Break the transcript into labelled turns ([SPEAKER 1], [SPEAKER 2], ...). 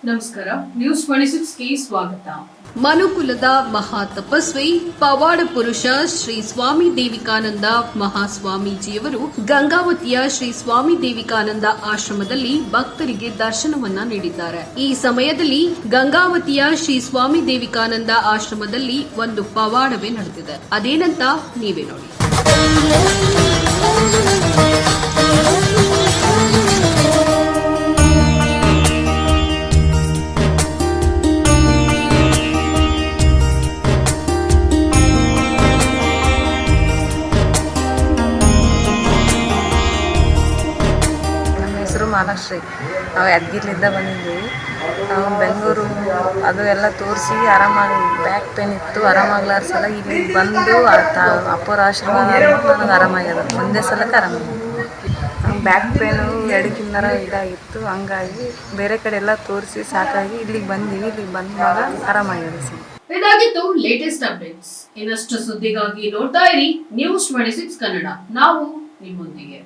[SPEAKER 1] ನಮಸ್ಕಾರ, ನ್ಯೂಸ್ 26ಗೆ ಸ್ವಾಗತ.
[SPEAKER 2] ಮನುಕುಲದ ಮಹಾ ತಪಸ್ವಿ ಪವಾಡ ಪುರುಷ ಶ್ರೀ ಸ್ವಾಮಿ ದೇವಿಕಾನಂದ ಮಹಾಸ್ವಾಮೀಜಿಯವರು ಗಂಗಾವತಿಯ ಶ್ರೀ ಸ್ವಾಮಿ ದೇವಿಕಾನಂದ ಆಶ್ರಮದಲ್ಲಿ ಭಕ್ತರಿಗೆ ದರ್ಶನವನ್ನ ನೀಡಿದ್ದಾರೆ. ಈ ಸಮಯದಲ್ಲಿ ಗಂಗಾವತಿಯ ಶ್ರೀ ಸ್ವಾಮಿ ದೇವಿಕಾನಂದ ಆಶ್ರಮದಲ್ಲಿ ಒಂದು ಪವಾಡವೇ ನಡೆದಿದೆ. ಅದೇನಂತ ನೀವೇ ನೋಡಿ.
[SPEAKER 3] ಮಹಾಲಕ್ಷ್ಮಿ, ನಾವು ಯಾದಗಿರಿಲಿಂದ ಬಂದಿದ್ದೀವಿ. ನಾವು ಬೆಂಗಳೂರು ಅದು ಎಲ್ಲ ತೋರಿಸಿ ಆರಾಮಾಗಿ ಬ್ಯಾಕ್ ಪೇನ್ ಇತ್ತು, ಆರಾಮಾಗ್ಲಾರ ಸಲ ಇಲ್ಲಿ ಬಂದು ಅಪ್ಪರ ಆಶೀರ್ವಾದ ನನಗೆ ಆರಾಮಾಗ್ಯದ. ಒಂದೇ ಸಲಕ್ಕೆ ಆರಾಮಾಗ್ಯದ. ನಂಗೆ ಬ್ಯಾಕ್ ಪೇನು ಎಡಕಿಂದರ ಇದಾಗಿತ್ತು, ಹಂಗಾಗಿ ಬೇರೆ ಕಡೆ ಎಲ್ಲ ತೋರಿಸಿ ಸಾಕಾಗಿ ಇಲ್ಲಿಗೆ ಬಂದೀವಿ. ಇಲ್ಲಿಗೆ ಬಂದಾಗ ಆರಾಮಾಗ್ಯದ ಸರ್.
[SPEAKER 1] ಇದಾಗಿತ್ತು ಲೇಟೆಸ್ಟ್ ಅಪ್ಡೇಟ್ಸ್. ಇನ್ನಷ್ಟು ಸುದ್ದಿಗಾಗಿ ನೋಡ್ತಾ ಇರಿ ನ್ಯೂಸ್ 26 ಕನ್ನಡ. ನಾವು ನಿಮ್ಮೊಂದಿಗೆ.